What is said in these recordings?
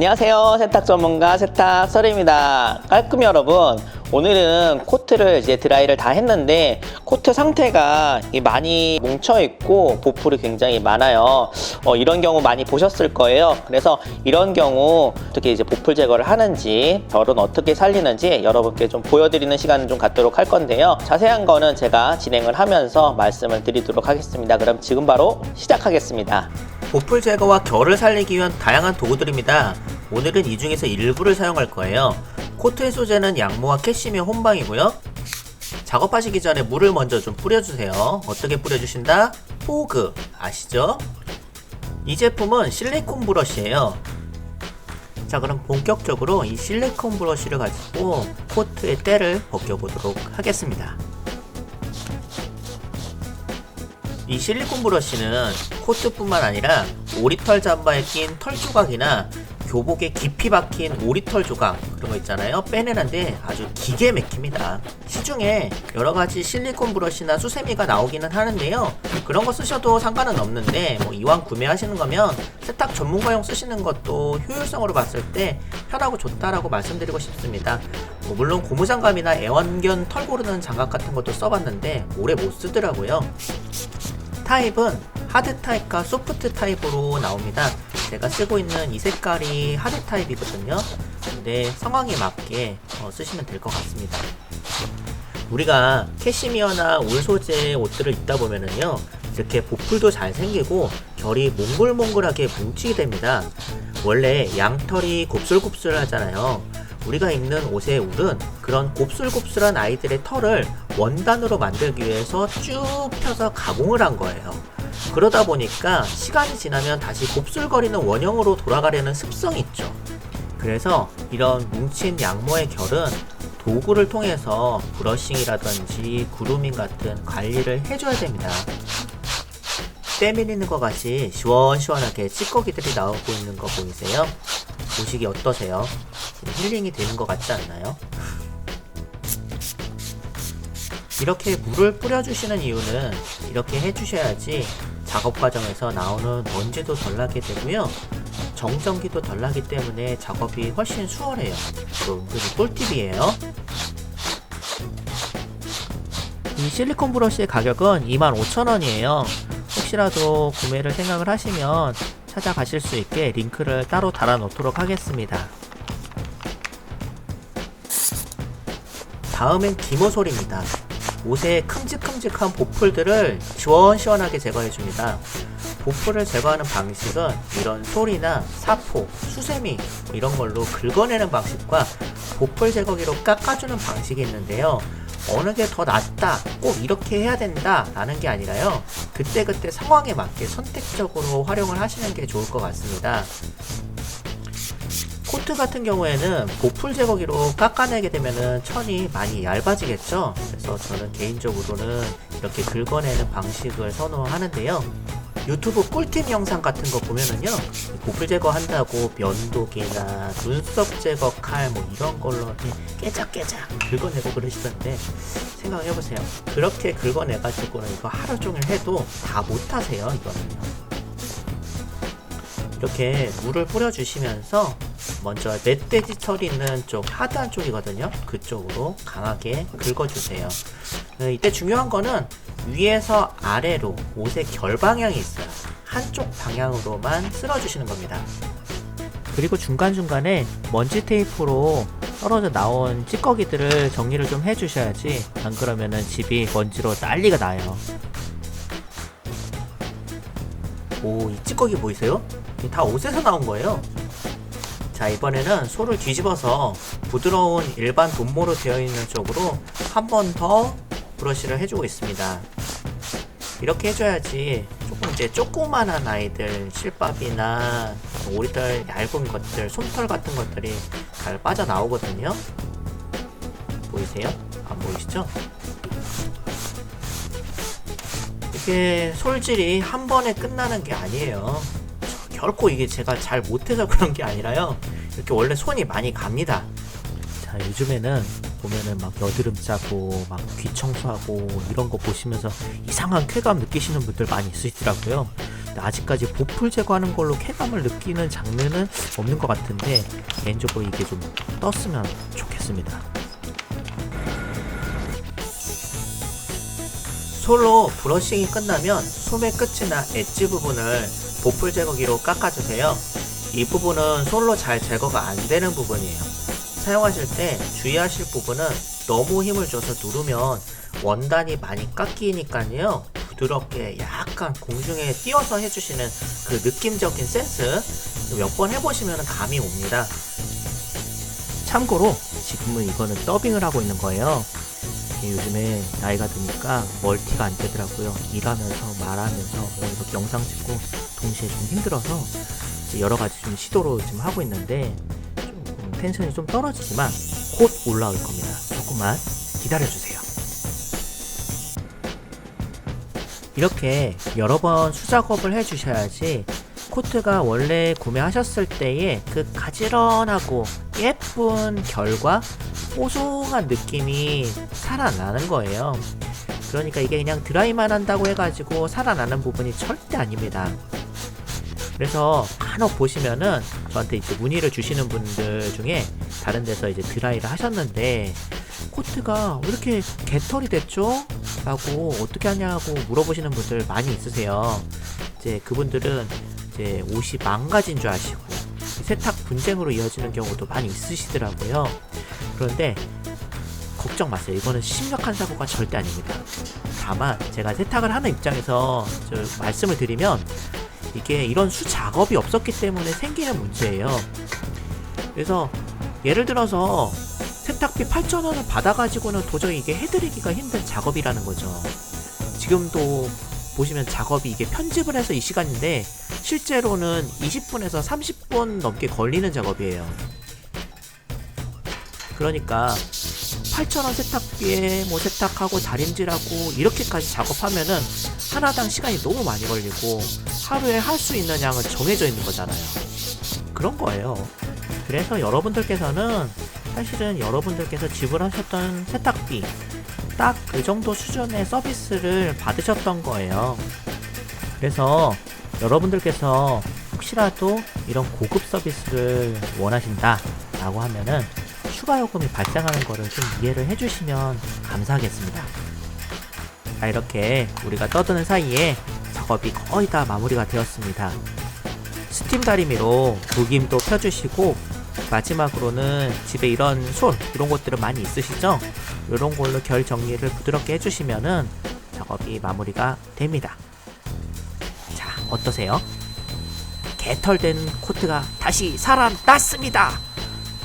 안녕하세요. 세탁 전문가 세탁 썰입니다. 깔끔히 여러분, 오늘은 코트를 이제 드라이를 다 했는데 코트 상태가 많이 뭉쳐 있고 보풀이 굉장히 많아요. 이런 경우 많이 보셨을 거예요. 그래서 이런 경우 어떻게 이제 보풀 제거를 하는지, 결은 어떻게 살리는지 여러분께 좀 보여드리는 시간을 좀 갖도록 할 건데요. 자세한 거는 제가 진행을 하면서 말씀을 드리도록 하겠습니다. 그럼 지금 바로 시작하겠습니다. 보풀 제거와 결을 살리기 위한 다양한 도구들입니다. 오늘은 이 중에서 일부를 사용할 거예요. 코트의 소재는 양모와 캐시미어 혼방이고요. 작업하시기 전에 물을 먼저 좀 뿌려주세요. 어떻게 뿌려주신다? 포그 아시죠? 이 제품은 실리콘 브러쉬예요. 자, 그럼 본격적으로 이 실리콘 브러쉬를 가지고 코트의 때를 벗겨보도록 하겠습니다. 이 실리콘 브러쉬는 코트뿐만 아니라 오리털 잠바에 낀 털 조각이나 교복에 깊이 박힌 오리털 조각 그런 거 있잖아요. 빼내는데 아주 기계 막힙니다. 시중에 여러가지 실리콘 브러쉬나 수세미가 나오기는 하는데요. 그런 거 쓰셔도 상관은 없는데 이왕 구매하시는 거면 세탁 전문가용 쓰시는 것도 효율성으로 봤을 때 편하고 좋다라고 말씀드리고 싶습니다. 물론 고무장갑이나 애완견 털 고르는 장갑 같은 것도 써봤는데 오래 못 쓰더라고요. 타입은 하드 타입과 소프트 타입으로 나옵니다. 제가 쓰고 있는 이 색깔이 하드 타입이거든요. 근데 상황에 맞게 쓰시면 될 것 같습니다. 우리가 캐시미어나 울 소재 옷들을 입다 보면은요, 이렇게 보풀도 잘 생기고 결이 몽글몽글하게 뭉치게 됩니다. 원래 양털이 곱슬곱슬 하잖아요. 우리가 입는 옷의 울은 그런 곱슬곱슬한 아이들의 털을 원단으로 만들기 위해서 쭉 펴서 가공을 한 거예요. 그러다 보니까 시간이 지나면 다시 곱슬거리는 원형으로 돌아가려는 습성이 있죠. 그래서 이런 뭉친 양모의 결은 도구를 통해서 브러싱이라든지 그루밍 같은 관리를 해줘야 됩니다. 때 밀리는 것 같이 시원시원하게 찌꺼기들이 나오고 있는 거 보이세요? 보시기 어떠세요? 힐링이 되는 것 같지 않나요? 이렇게 물을 뿌려주시는 이유는 이렇게 해주셔야지 작업 과정에서 나오는 먼지도 덜 나게 되고요, 정전기도 덜 나기 때문에 작업이 훨씬 수월해요. 이거 은근히 꿀팁이에요. 이 실리콘 브러쉬의 가격은 25,000원이에요 혹시라도 구매를 생각을 하시면 찾아가실 수 있게 링크를 따로 달아 놓도록 하겠습니다. 다음엔 기모솔입니다. 옷의 큼직큼직한 보풀들을 시원시원하게 제거해줍니다. 보풀을 제거하는 방식은 이런 솔이나 사포, 수세미 이런 걸로 긁어내는 방식과 보풀 제거기로 깎아주는 방식이 있는데요. 어느 게 더 낫다, 꼭 이렇게 해야 된다 라는 게 아니라요, 그때그때 상황에 맞게 선택적으로 활용을 하시는 게 좋을 것 같습니다. 코트 같은 경우에는 보풀 제거기로 깎아내게 되면은 천이 많이 얇아지겠죠. 그래서 저는 개인적으로는 이렇게 긁어내는 방식을 선호하는데요. 유튜브 꿀팁 영상 같은 거 보면은요, 보풀 제거한다고 면도기나 눈썹 제거 칼 이런 걸로 깨작깨작 긁어내고 그러시던데 생각해보세요. 그렇게 긁어내가지고는 이거 하루 종일 해도 다 못하세요. 이거는요. 이렇게 물을 뿌려주시면서 먼저 멧돼지 털이 있는 쪽, 하드한 쪽이거든요. 그쪽으로 강하게 긁어주세요. 이때 중요한 거는 위에서 아래로 옷의 결 방향이 있어요. 한쪽 방향으로만 쓸어주시는 겁니다. 그리고 중간중간에 먼지 테이프로 떨어져 나온 찌꺼기들을 정리를 좀 해주셔야지, 안 그러면은 집이 먼지로 난리가 나요. 오, 이 찌꺼기 보이세요? 다 옷에서 나온 거예요. 자, 이번에는 솔을 뒤집어서 부드러운 일반 돈모로 되어 있는 쪽으로 한 번 더 브러쉬를 해주고 있습니다. 이렇게 해줘야지 조그만한 아이들 실밥이나 오리털 얇은 것들, 솜털 같은 것들이 잘 빠져나오거든요. 보이세요? 안 보이시죠? 이게 솔질이 한 번에 끝나는 게 아니에요. 결코 이게 제가 잘 못해서 그런 게 아니라요, 이렇게 원래 손이 많이 갑니다. 자, 요즘에는 보면은 막 여드름 짜고 막 귀 청소하고 이런 거 보시면서 이상한 쾌감 느끼시는 분들 많이 있으시더라고요. 아직까지 보풀 제거하는 걸로 쾌감을 느끼는 장르는 없는 것 같은데 개인적으로 이게 좀 떴으면 좋겠습니다. 솔로 브러싱이 끝나면 소매 끝이나 엣지 부분을 보풀 제거기로 깎아주세요. 이 부분은 솔로 잘 제거가 안 되는 부분이에요. 사용하실 때 주의하실 부분은 너무 힘을 줘서 누르면 원단이 많이 깎이니까요. 부드럽게 약간 공중에 띄워서 해주시는 그 느낌적인 센스 몇 번 해보시면 감이 옵니다. 참고로 지금은 이거는 더빙을 하고 있는 거예요. 요즘에 나이가 드니까 멀티가 안 되더라고요. 일하면서 말하면서 이렇게 영상 찍고 동시에 좀 힘들어서 여러 가지 좀 시도로 지금 하고 있는데 좀 텐션이 좀 떨어지지만 곧 올라올 겁니다. 조금만 기다려주세요. 이렇게 여러 번 수작업을 해주셔야지 코트가 원래 구매하셨을 때의 그 가지런하고 예쁜 결과 뽀송한 느낌이 살아나는 거예요. 그러니까 이게 그냥 드라이만 한다고 해가지고 살아나는 부분이 절대 아닙니다. 그래서 간혹 보시면은 저한테 이제 문의를 주시는 분들 중에 다른 데서 이제 드라이를 하셨는데 코트가 왜 이렇게 개털이 됐죠? 라고 어떻게 하냐고 물어보시는 분들 많이 있으세요. 이제 그분들은 이제 옷이 망가진 줄 아시고 세탁 분쟁으로 이어지는 경우도 많이 있으시더라고요. 그런데 걱정 마세요. 이거는 심각한 사고가 절대 아닙니다. 다만 제가 세탁을 하는 입장에서 말씀을 드리면 이게 이런 수작업이 없었기 때문에 생기는 문제예요. 그래서 예를 들어서 세탁비 8,000원을 받아가지고는 도저히 이게 해드리기가 힘든 작업이라는 거죠. 지금도 보시면 작업이 이게 편집을 해서 이 시간인데 실제로는 20분에서 30분 넘게 걸리는 작업이에요. 그러니까 8,000원 세탁비에 뭐 세탁하고 다림질하고 이렇게까지 작업하면은 하나당 시간이 너무 많이 걸리고 하루에 할 수 있는 양은 정해져 있는 거잖아요. 그런 거예요. 그래서 여러분들께서는 사실은 여러분들께서 지불하셨던 세탁비 딱 그 정도 수준의 서비스를 받으셨던 거예요. 그래서 여러분들께서 혹시라도 이런 고급 서비스를 원하신다 라고 하면은 추가 요금이 발생하는 거를 좀 이해를 해주시면 감사하겠습니다. 자, 이렇게 우리가 떠드는 사이에 작업이 거의 다 마무리가 되었습니다. 스팀 다리미로 구김도 펴주시고 마지막으로는 집에 이런 솔 이런 것들은 많이 있으시죠? 이런 걸로 결 정리를 부드럽게 해주시면은 작업이 마무리가 됩니다. 자, 어떠세요? 개털된 코트가 다시 살아났습니다.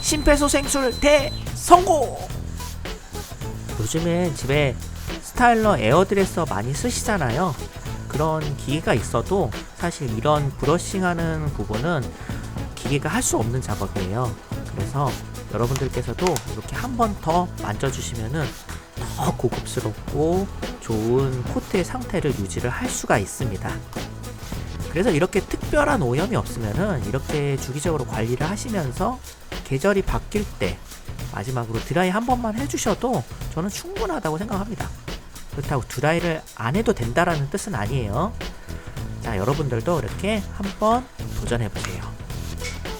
심폐소생술 대성공! 요즘엔 집에 스타일러 에어드레서 많이 쓰시잖아요. 그런 기계가 있어도 사실 이런 브러싱하는 부분은 기계가 할 수 없는 작업이에요. 그래서 여러분들께서도 이렇게 한 번 더 만져주시면은 더 고급스럽고 좋은 코트의 상태를 유지를 할 수가 있습니다. 그래서 이렇게 특별한 오염이 없으면은 이렇게 주기적으로 관리를 하시면서 계절이 바뀔 때 마지막으로 드라이 한 번만 해주셔도 저는 충분하다고 생각합니다. 그렇다고 드라이를 안 해도 된다라는 뜻은 아니에요. 자, 여러분들도 이렇게 한번 도전해보세요.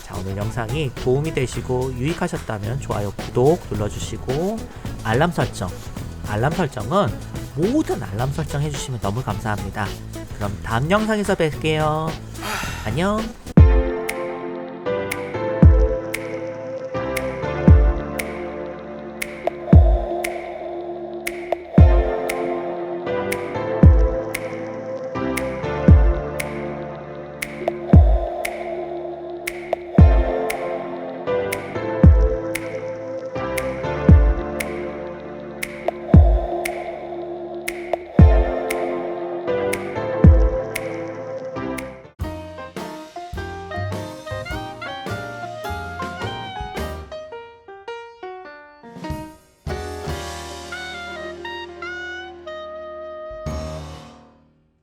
자, 오늘 영상이 도움이 되시고 유익하셨다면 좋아요, 구독 눌러주시고 알람 설정은 모든 알람 설정 해주시면 너무 감사합니다. 그럼 다음 영상에서 뵐게요. 안녕.